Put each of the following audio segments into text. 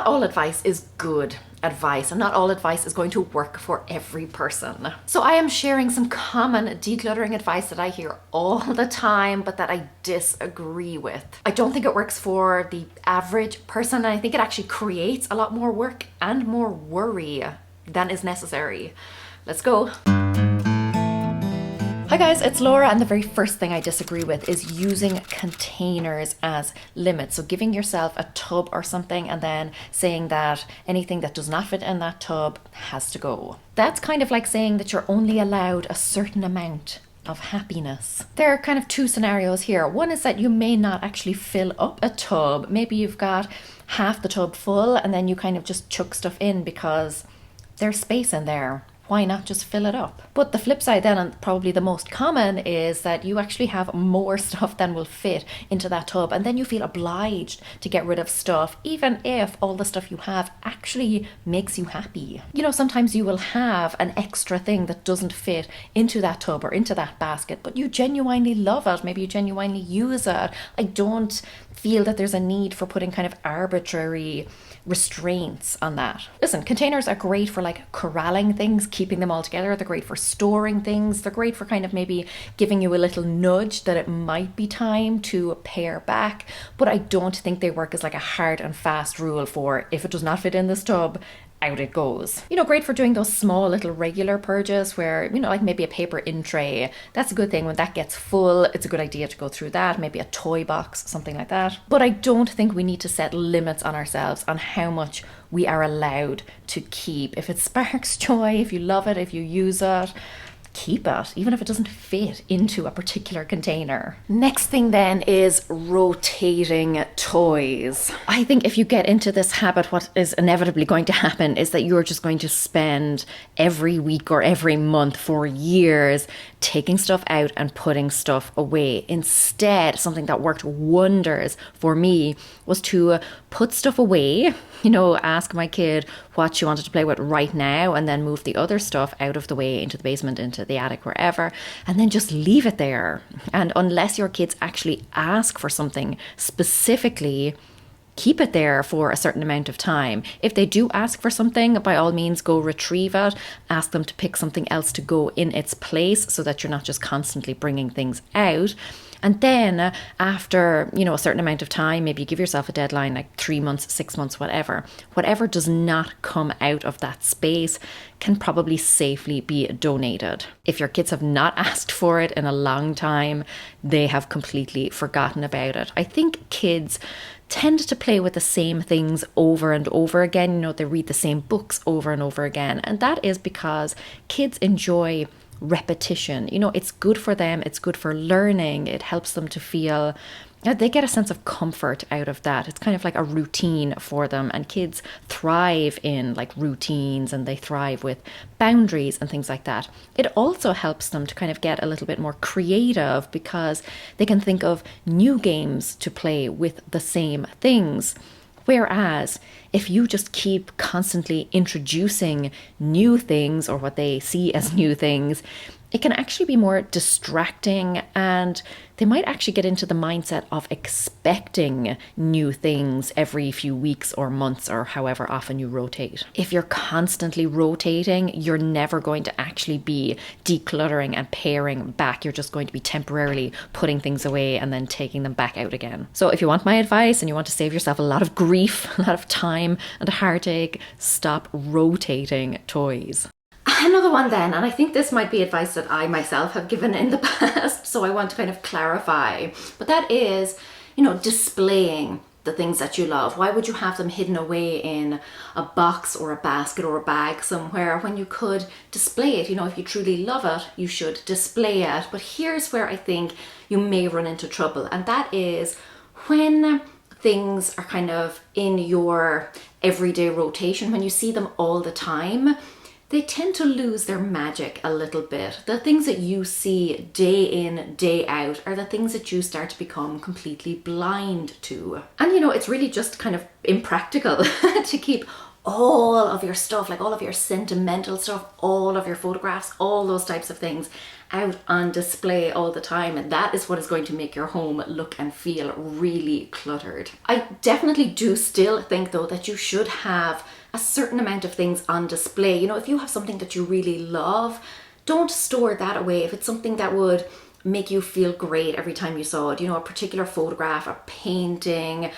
not all advice is good advice, and not all advice is going to work for every person. So I am sharing some common decluttering advice that I hear all the time, but that I disagree with. I don't think it works for the average person, and I think it actually creates a lot more work and more worry than is necessary. Let's go. Hi guys, it's Laura, and the very first thing I disagree with is using containers as limits. So giving yourself a tub or something and then saying that anything that does not fit in that tub has to go. That's kind of like saying that you're only allowed a certain amount of happiness. There are kind of two scenarios here. One is that you may not actually fill up a tub. Maybe you've got half the tub full and then you kind of just chuck stuff in because there's space in there. Why not just fill it up? But the flip side then, and probably the most common, is that you actually have more stuff than will fit into that tub, and then you feel obliged to get rid of stuff, even if all the stuff you have actually makes you happy. You know, sometimes you will have an extra thing that doesn't fit into that tub or into that basket, but you genuinely love it. Maybe you genuinely use it. I don't feel that there's a need for putting kind of arbitrary restraints on that. Listen, containers are great for like corralling things, keeping them all together. They're great for storing things. They're great for kind of maybe giving you a little nudge that it might be time to pare back. But I don't think they work as like a hard and fast rule for if it does not fit in this tub, out it goes. You know, great for doing those small little regular purges where, you know, like maybe a paper in tray. That's a good thing. When that gets full, it's a good idea to go through that. Maybe a toy box, something like that. But I don't think we need to set limits on ourselves on how much we are allowed to keep. If it sparks joy, if you love it, if you use it, keep it, even if it doesn't fit into a particular container. Next thing then is rotating toys. I think if you get into this habit, what is inevitably going to happen is that you're just going to spend every week or every month for years taking stuff out and putting stuff away. Instead, something that worked wonders for me was to put stuff away, you know, ask my kid what she wanted to play with right now, and then move the other stuff out of the way into the basement, into the attic, wherever, and then just leave it there. And unless your kids actually ask for something specifically, keep it there for a certain amount of time. If they do ask for something, by all means, go retrieve it. Ask them to pick something else to go in its place so that you're not just constantly bringing things out. And then after, you know, a certain amount of time, maybe you give yourself a deadline, like 3 months, 6 months, whatever does not come out of that space can probably safely be donated. If your kids have not asked for it in a long time, they have completely forgotten about it. I think kids tend to play with the same things over and over again. You know, they read the same books over and over again. And that is because kids enjoy repetition. You know, it's good for them. It's good for learning. It helps them to feel, they get a sense of comfort out of that. It's kind of like a routine for them, and kids thrive in like routines, and they thrive with boundaries and things like that. It also helps them to kind of get a little bit more creative because they can think of new games to play with the same things. Whereas if you just keep constantly introducing new things, or what they see as new things, it can actually be more distracting, and they might actually get into the mindset of expecting new things every few weeks or months, or however often you rotate. If you're constantly rotating, you're never going to actually be decluttering and paring back. You're just going to be temporarily putting things away and then taking them back out again. So if you want my advice and you want to save yourself a lot of grief, a lot of time and a heartache, stop rotating toys. Another one then, and I think this might be advice that I myself have given in the past, so I want to kind of clarify, but that is, you know, displaying the things that you love. Why would you have them hidden away in a box or a basket or a bag somewhere when you could display it? You know, if you truly love it, you should display it. But here's where I think you may run into trouble, and that is when things are kind of in your everyday rotation, when you see them all the time, they tend to lose their magic a little bit. The things that you see day in, day out are the things that you start to become completely blind to. And you know, it's really just kind of impractical to keep all of your stuff, like all of your sentimental stuff, all of your photographs, all those types of things out on display all the time, and that is what is going to make your home look and feel really cluttered. I definitely do still think though that you should have a certain amount of things on display. You know, if you have something that you really love, don't store that away. If it's something that would make you feel great every time you saw it, you know, a particular photograph, a painting,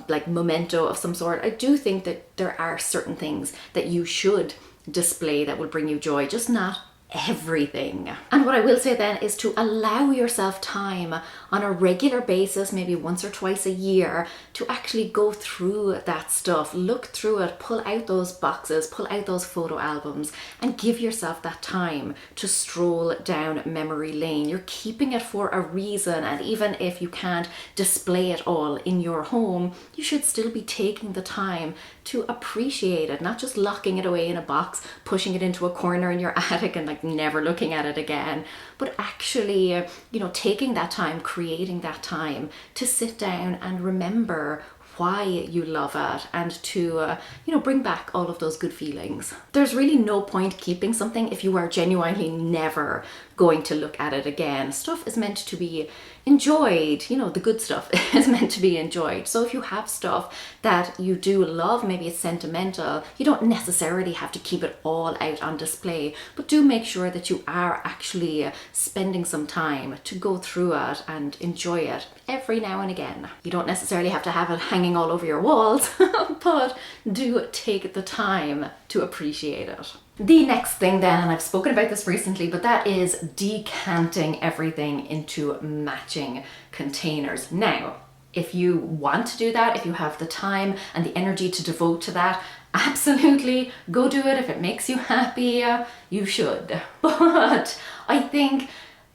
like memento of some sort, I do think that there are certain things that you should display that will bring you joy, just not everything. And what I will say then is to allow yourself time on a regular basis, maybe once or twice a year, to actually go through that stuff, look through it, pull out those boxes, pull out those photo albums, and give yourself that time to stroll down memory lane. You're keeping it for a reason, and even if you can't display it all in your home, you should still be taking the time to appreciate it, not just locking it away in a box, pushing it into a corner in your attic and like never looking at it again, but actually, you know, taking that time, creating that time to sit down and remember why you love it, and to you know, bring back all of those good feelings. There's really no point keeping something if you are genuinely never going to look at it again. Stuff is meant to be enjoyed, you know, the good stuff is meant to be enjoyed. So if you have stuff that you do love, maybe it's sentimental, you don't necessarily have to keep it all out on display, but do make sure that you are actually spending some time to go through it and enjoy it every now and again. You don't necessarily have to have it hanging all over your walls, but do take the time to appreciate it. The next thing then, and I've spoken about this recently, but that is decanting everything into matching containers. Now, if you want to do that, if you have the time and the energy to devote to that, absolutely go do it. If it makes you happy, you should. But I think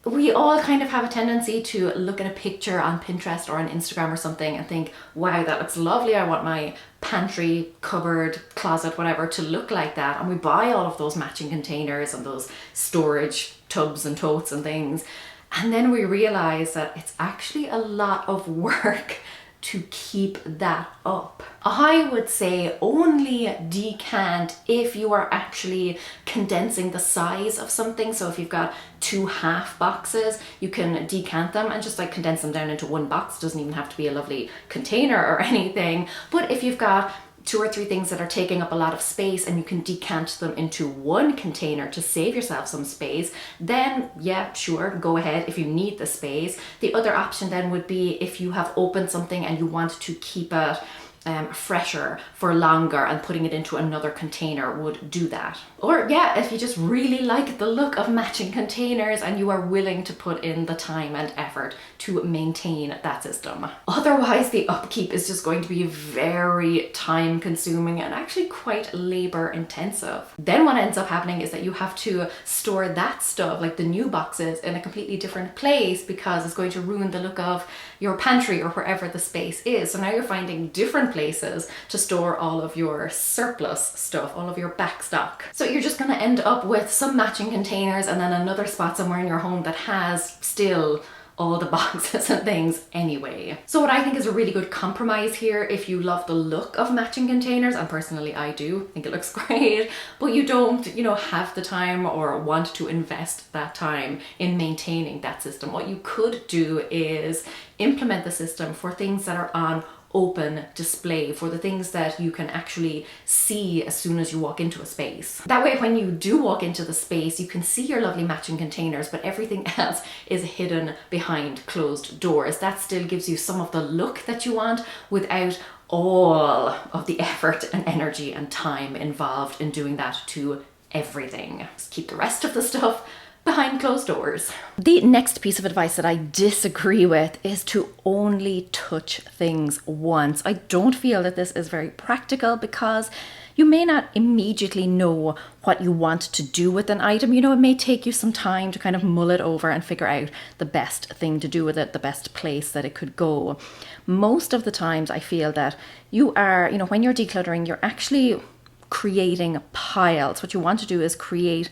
we all kind of have a tendency to look at a picture on Pinterest or on Instagram or something and think, wow, that looks lovely. I want my pantry, cupboard, closet, whatever to look like that. And we buy all of those matching containers and those storage tubs and totes and things. And then we realize that it's actually a lot of work to keep that up. I would say only decant if you are actually condensing the size of something. So if you've got 2 half boxes, you can decant them and just like condense them down into one box. It doesn't even have to be a lovely container or anything. But if you've got 2 or 3 things that are taking up a lot of space and you can decant them into one container to save yourself some space, then yeah, sure, go ahead if you need the space. The other option then would be if you have opened something and you want to keep it fresher for longer, and putting it into another container would do that. Or yeah, if you just really like the look of matching containers and you are willing to put in the time and effort to maintain that system. Otherwise, the upkeep is just going to be very time consuming and actually quite labor intensive. Then what ends up happening is that you have to store that stuff, like the new boxes, in a completely different place because it's going to ruin the look of your pantry or wherever the space is. So now you're finding different places to store all of your surplus stuff, all of your back stock. So you're just going to end up with some matching containers and then another spot somewhere in your home that has still all the boxes and things anyway. So what I think is a really good compromise here, if you love the look of matching containers, and personally I do think it looks great, but you don't, you know, have the time or want to invest that time in maintaining that system, what you could do is implement the system for things that are on open display, for the things that you can actually see as soon as you walk into a space. That way, when you do walk into the space, you can see your lovely matching containers, but everything else is hidden behind closed doors. That still gives you some of the look that you want without all of the effort and energy and time involved in doing that to everything. Just keep the rest of the stuff behind closed doors. The next piece of advice that I disagree with is to only touch things once. I don't feel that this is very practical because you may not immediately know what you want to do with an item. You know, it may take you some time to kind of mull it over and figure out the best thing to do with it, the best place that it could go. Most of the times I feel that you are, you know, when you're decluttering, you're actually creating piles. What you want to do is create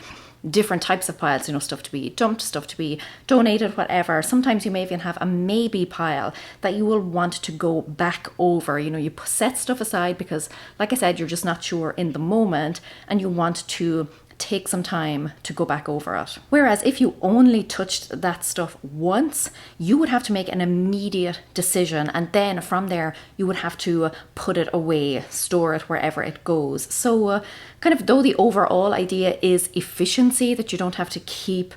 different types of piles, you know, stuff to be dumped, stuff to be donated, whatever. Sometimes you may even have a maybe pile that you will want to go back over. You know, you set stuff aside because, like I said, you're just not sure in the moment and you want to take some time to go back over it. Whereas if you only touched that stuff once, you would have to make an immediate decision, and then from there you would have to put it away, store it wherever it goes. So kind of, though the overall idea is efficiency, that you don't have to keep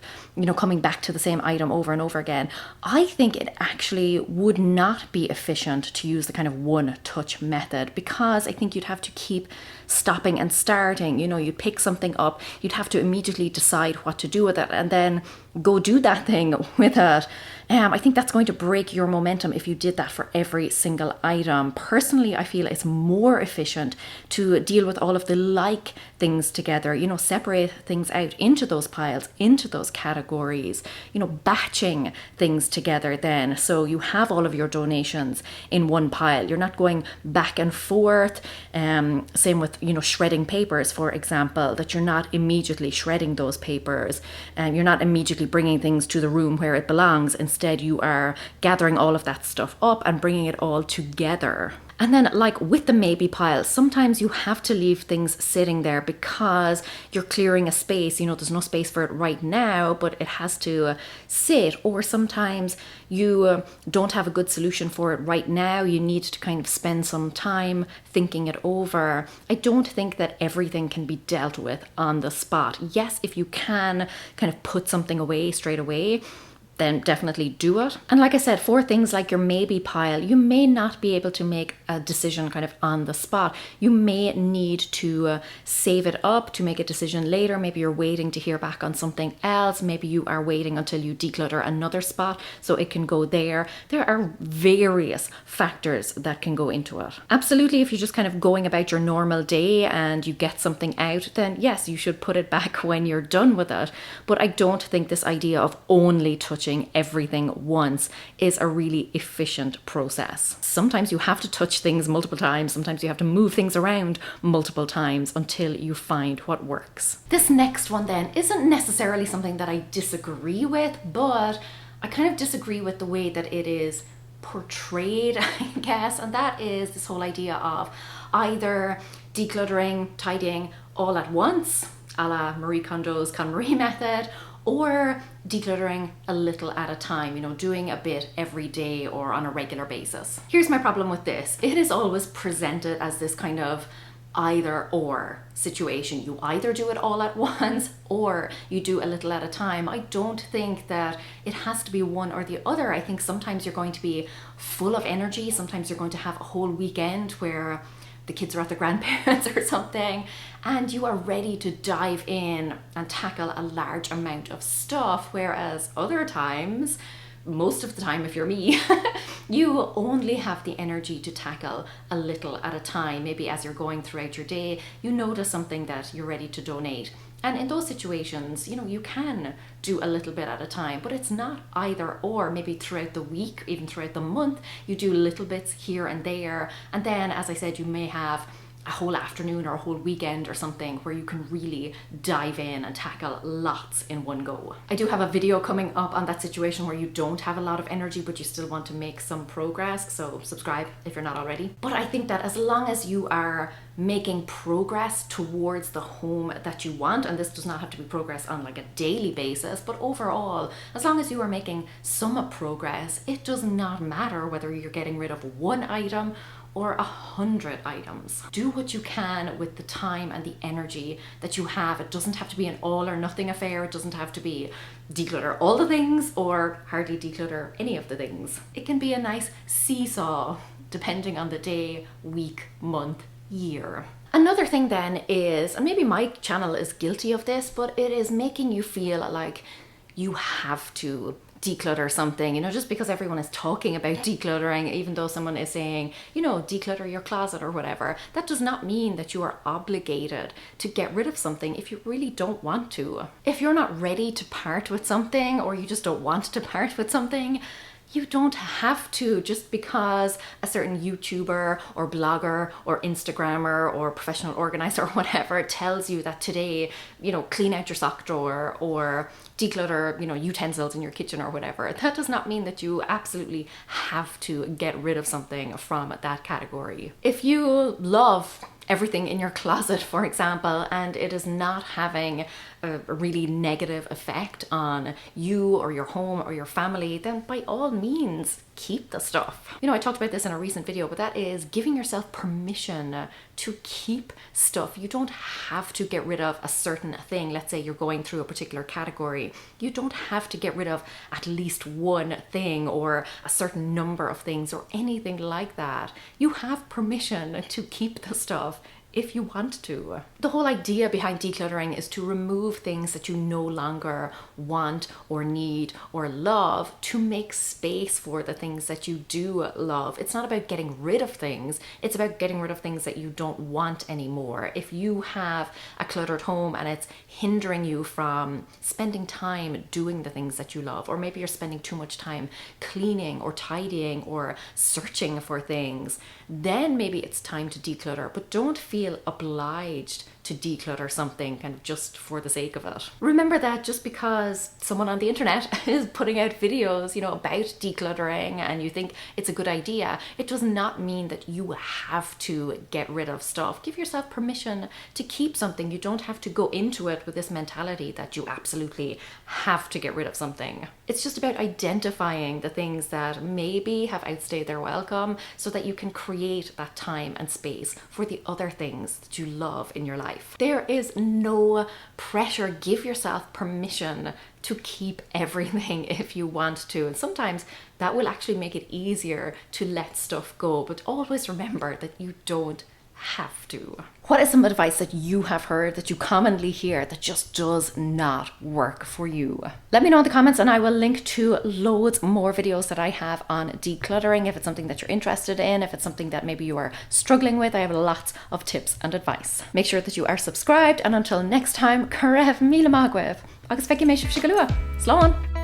coming back to the same item over and over again, I think it actually would not be efficient to use the kind of one touch method, because I think you'd have to keep stopping and starting. You'd pick something up, you'd have to immediately decide what to do with it and then go do that thing with it. I think that's going to break your momentum if you did that for every single item. Personally, I feel it's more efficient to deal with all of the like things together, separate things out into those piles, into those categories, batching things together then. So you have all of your donations in one pile. You're not going back and forth. Same with, shredding papers, for example, that you're not immediately shredding those papers and you're not immediately bringing things to the room where it belongs. Instead, you are gathering all of that stuff up and bringing it all together. And then, like with the maybe pile, sometimes you have to leave things sitting there because you're clearing a space. There's no space for it right now, but it has to sit. Or sometimes you don't have a good solution for it right now. You need to kind of spend some time thinking it over. I don't think that everything can be dealt with on the spot. Yes, if you can kind of put something away straight away, then definitely do it. And like I said, for things like your maybe pile, you may not be able to make a decision kind of on the spot. You may need to save it up to make a decision later. Maybe you're waiting to hear back on something else. Maybe you are waiting until you declutter another spot so it can go there. There are various factors that can go into it. Absolutely, if you're just kind of going about your normal day and you get something out, then yes, you should put it back when you're done with it. But I don't think this idea of only touching everything once is a really efficient process. Sometimes you have to touch things multiple times. Sometimes you have to move things around multiple times until you find what works. This next one then isn't necessarily something that I disagree with, but I kind of disagree with the way that it is portrayed, I guess, and that is this whole idea of either decluttering, tidying all at once, a la Marie Kondo's KonMari method, or decluttering a little at a time, doing a bit every day or on a regular basis. Here's my problem with this. It is always presented as this kind of either or situation. You either do it all at once or you do a little at a time. I don't think that it has to be one or the other. I think sometimes you're going to be full of energy. Sometimes you're going to have a whole weekend where the kids are at their grandparents or something, and you are ready to dive in and tackle a large amount of stuff. Whereas other times, most of the time, if you're me, you only have the energy to tackle a little at a time. Maybe as you're going throughout your day, you notice something that you're ready to donate. And in those situations, you can do a little bit at a time, but it's not either or. Maybe throughout the week, even throughout the month, you do little bits here and there. And then, as I said, you may have a whole afternoon or a whole weekend or something where you can really dive in and tackle lots in one go. I do have a video coming up on that situation where you don't have a lot of energy but you still want to make some progress, so subscribe if you're not already. But I think that as long as you are making progress towards the home that you want, and this does not have to be progress on like a daily basis, but overall, as long as you are making some progress, it does not matter whether you're getting rid of one item or 100 items. Do what you can with the time and the energy that you have. It doesn't have to be an all or nothing affair. It doesn't have to be declutter all the things or hardly declutter any of the things. It can be a nice seesaw depending on the day, week, month, year. Another thing then is, and maybe my channel is guilty of this, but it is making you feel like you have to declutter something, just because everyone is talking about decluttering, even though someone is saying, declutter your closet or whatever, that does not mean that you are obligated to get rid of something if you really don't want to. If you're not ready to part with something, or you just don't want to part with something, you don't have to, just because a certain YouTuber or blogger or Instagrammer or professional organizer or whatever tells you that today, clean out your sock drawer or declutter, utensils in your kitchen or whatever. That does not mean that you absolutely have to get rid of something from that category. If you love everything in your closet, for example, and it is not having a really negative effect on you or your home or your family, then by all means, keep the stuff. You know, I talked about this in a recent video, but that is giving yourself permission to keep stuff. You don't have to get rid of a certain thing. Let's say you're going through a particular category. You don't have to get rid of at least one thing or a certain number of things or anything like that. You have permission to keep the stuff if you want to. The whole idea behind decluttering is to remove things that you no longer want or need or love, to make space for the things that you do love. It's not about getting rid of things, it's about getting rid of things that you don't want anymore. If you have a cluttered home and it's hindering you from spending time doing the things that you love, or maybe you're spending too much time cleaning or tidying or searching for things, then maybe it's time to declutter. But don't feel obliged to declutter something kind of just for the sake of it. Remember that just because someone on the internet is putting out videos, you know, about decluttering and you think it's a good idea, it does not mean that you have to get rid of stuff. Give yourself permission to keep something. You don't have to go into it with this mentality that you absolutely have to get rid of something. It's just about identifying the things that maybe have outstayed their welcome so that you can create that time and space for the other things that you love in your life. There is no pressure. Give yourself permission to keep everything if you want to. And sometimes that will actually make it easier to let stuff go. But always remember that you don't have to. What is some advice that you have heard, that you commonly hear, that just does not work for you? Let me know in the comments and I will link to loads more videos that I have on decluttering if it's something that you're interested in, if it's something that maybe you are struggling with. I have lots of tips and advice. Make sure that you are subscribed, and until next time, Caref Mila Magwef. Agus feici méisih si go luath. Slán!